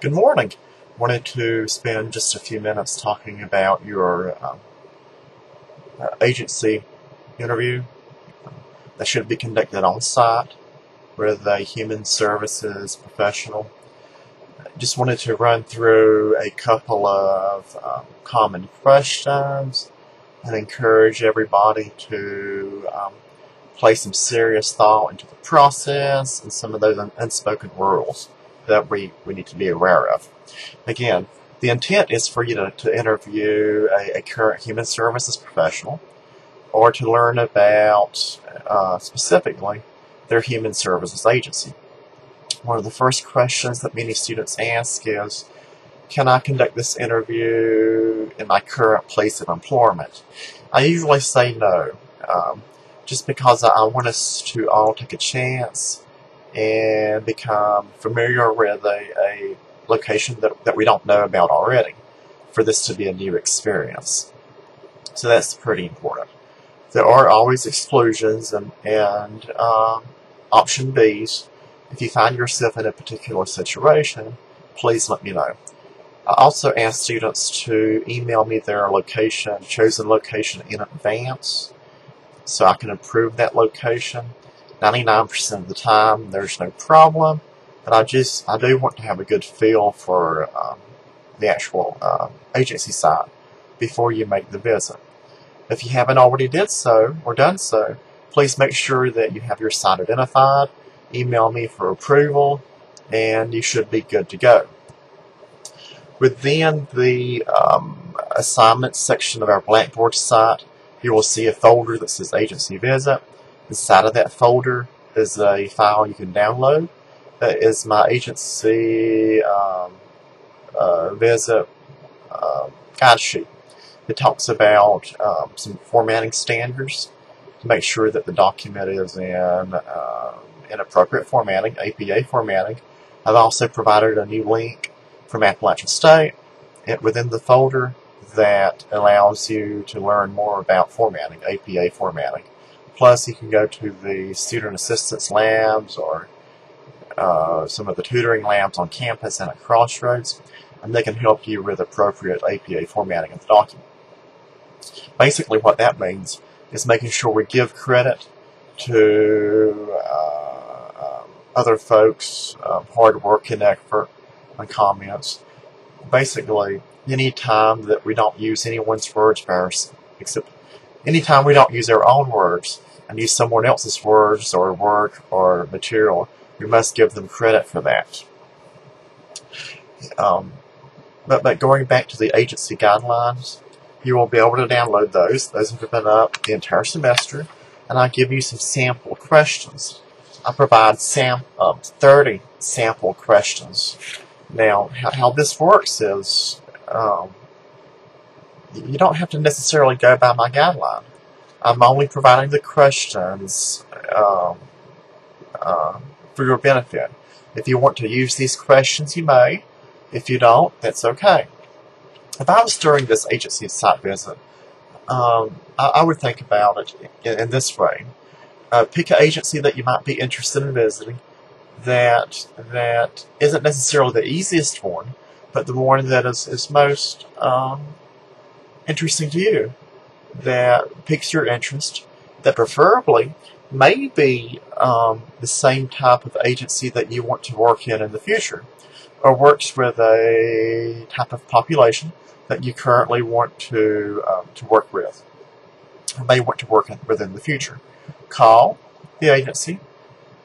Good morning. Wanted to spend just a few minutes talking about your agency interview that should be conducted on site with a human services professional. Just wanted to run through a couple of common questions and encourage everybody to place some serious thought into the process and some of those unspoken rules that we need to be aware of. Again, the intent is for you to interview a current human services professional or to learn about specifically their human services agency. One of the first questions that many students ask is, can I conduct this interview in my current place of employment? I usually say no, just because I want us to all take a chance and become familiar with a location that we don't know about already for this to be a new experience. So that's pretty important. There are always exclusions and option B's. If you find yourself in a particular situation, please let me know. I also ask students to email me their chosen location in advance so I can improve that location. 99% of the time there's no problem, but I do want to have a good feel for the actual agency site before you make the visit. If you haven't already done so, please make sure that you have your site identified, email me for approval, and you should be good to go. Within the assignments section of our Blackboard site, you will see a folder that says Agency Visit. Inside of that folder is a file you can download. That is my agency visit guide sheet. It talks about some formatting standards to make sure that the document is in appropriate formatting, APA formatting. I've also provided a new link from Appalachian State within the folder that allows you to learn more about formatting, APA formatting. Plus, you can go to the student assistance labs or some of the tutoring labs on campus and at Crossroads, and they can help you with appropriate APA formatting of the document. Basically, what that means is making sure we give credit to other folks' hard work and effort and comments. Basically, any time that we don't use anyone's words except anytime we don't use our own words and use someone else's words or work or material, we must give them credit for that. But going back to the agency guidelines, you will be able to download those. Those have been up the entire semester, and I give you some sample questions. I provide 30 sample questions. Now, how this works is you don't have to necessarily go by my guideline. I'm only providing the questions for your benefit. If you want to use these questions, you may. If you don't, that's okay. If I was during this agency site visit, I would think about it in this way. Pick an agency that you might be interested in visiting that isn't necessarily the easiest one, but the one that is most interesting to you, that piques your interest, that preferably may be the same type of agency that you want to work in the future, or works with a type of population that you currently want to work with, or may want to work with in the future. Call the agency,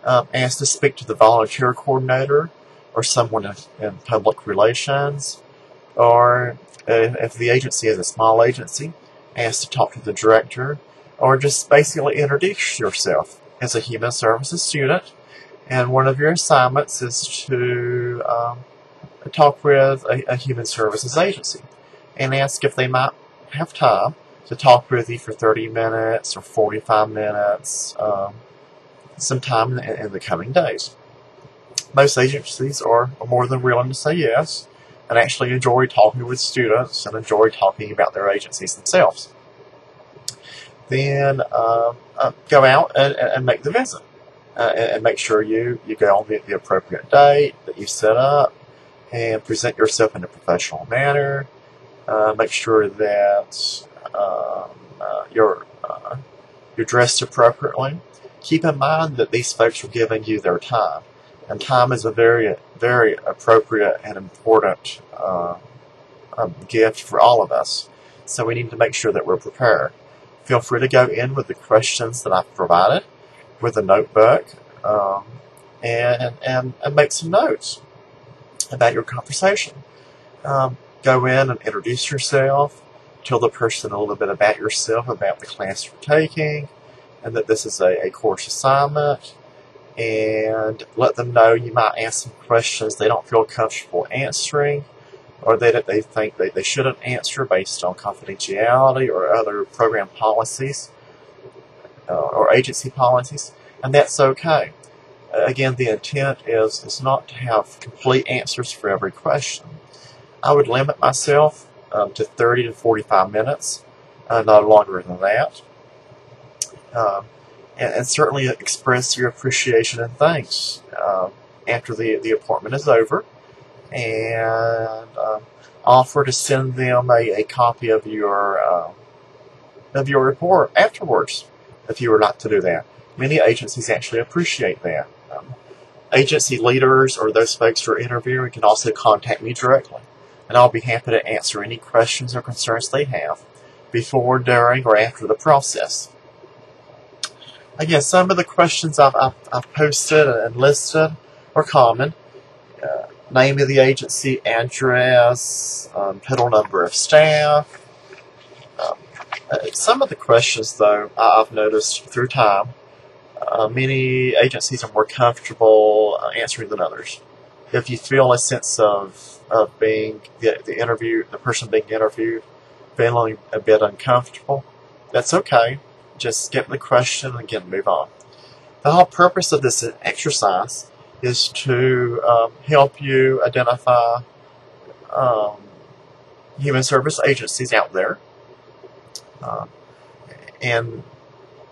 ask to speak to the volunteer coordinator or someone in public relations, or if the agency is a small agency, ask to talk to the director, or just basically introduce yourself as a human services student, and one of your assignments is to talk with a human services agency and ask if they might have time to talk with you for 30 minutes or 45 minutes sometime in the coming days. Most agencies are more than willing to say yes and actually enjoy talking with students and enjoy talking about their agencies themselves. Then go out and make the visit and make sure you go on the appropriate date that you set up, and present yourself in a professional manner. Make sure that you're dressed appropriately. Keep in mind that these folks are giving you their time, and time is a very, very appropriate and important gift for all of us. So we need to make sure that we're prepared. Feel free to go in with the questions that I've provided, with a notebook, and make some notes about your conversation. Go in and introduce yourself. Tell the person a little bit about yourself, about the class you're taking, and that this is a course assignment. And let them know you might ask some questions they don't feel comfortable answering, or that they think they shouldn't answer based on confidentiality or other program policies or agency policies, and that's okay. Again, the intent is not to have complete answers for every question. I would limit myself to 30 to 45 minutes, not longer than that. And certainly express your appreciation and thanks after the appointment is over, and offer to send them a copy of your report afterwards if you were not to do that. Many agencies actually appreciate that. Agency leaders or those folks who are interviewing can also contact me directly, and I'll be happy to answer any questions or concerns they have before, during, or after the process. Again, some of the questions I've posted and listed are common. Name of the agency, address, total number of staff. Some of the questions, though, I've noticed through time, many agencies are more comfortable answering than others. If you feel a sense of being the person being interviewed, feeling a bit uncomfortable, that's okay. Just get the question and again move on. The whole purpose of this exercise is to help you identify human service agencies out there. And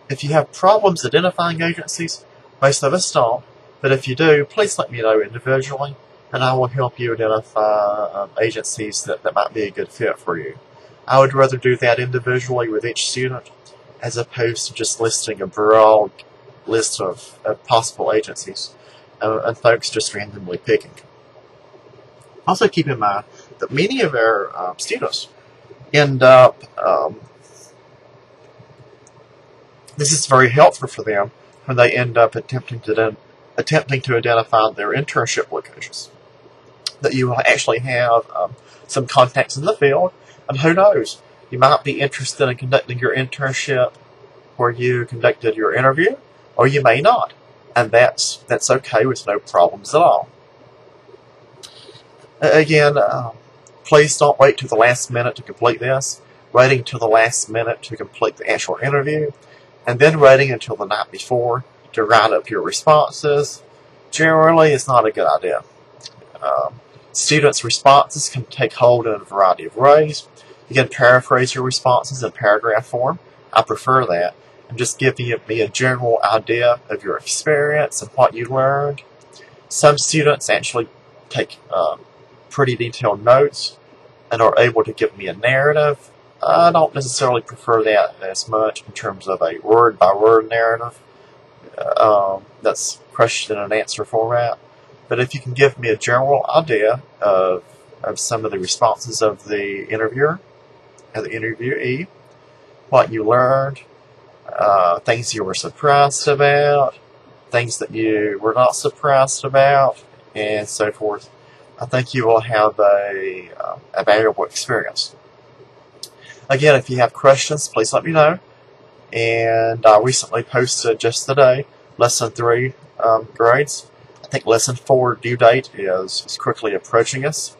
if you have problems identifying agencies, most of us don't, but if you do, please let me know individually, and I will help you identify agencies that might be a good fit for you. I would rather do that individually with each student as opposed to just listing a broad list of possible agencies and folks just randomly picking. Also keep in mind that many of our students end up, this is very helpful for them when they end up attempting to identify their internship locations. That you will actually have some contacts in the field, and who knows, you might be interested in conducting your internship where you conducted your interview, or you may not, and that's okay with no problems at all. Again, please don't wait till the last minute to complete this. Waiting till the last minute to complete the actual interview, and then waiting until the night before to write up your responses, generally is not a good idea. Students' responses can take hold in a variety of ways. You can paraphrase your responses in paragraph form. I prefer that. And just give me a general idea of your experience and what you learned. Some students actually take pretty detailed notes and are able to give me a narrative. I don't necessarily prefer that as much in terms of a word-by-word narrative. That's question and answer format. But if you can give me a general idea of some of the responses of the interviewer and the interviewee, what you learned, things you were surprised about, things that you were not surprised about, and so forth, I think you will have a valuable experience. Again, if you have questions, please let me know. And I recently posted just today Lesson 3 grades. I think Lesson 4 due date is quickly approaching us.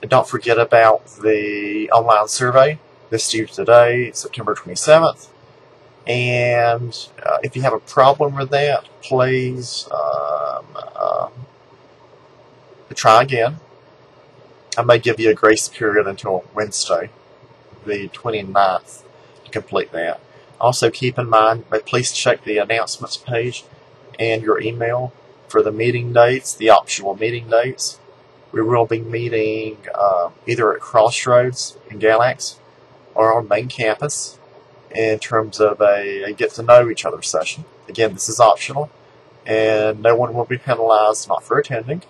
And don't forget about the online survey. This due today, September 27th. And if you have a problem with that, please try again. I may give you a grace period until Wednesday, the 29th, to complete that. Also keep in mind, but please check the announcements page and your email for the meeting dates, the optional meeting dates. We will be meeting either at Crossroads in Galax or on main campus in terms of a get to know each other session. Again, this is optional, and no one will be penalized not for attending.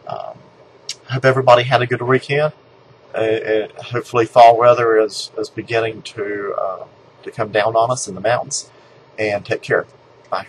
Hope everybody had a good weekend. Hopefully fall weather is beginning to come down on us in the mountains. And take care. Bye.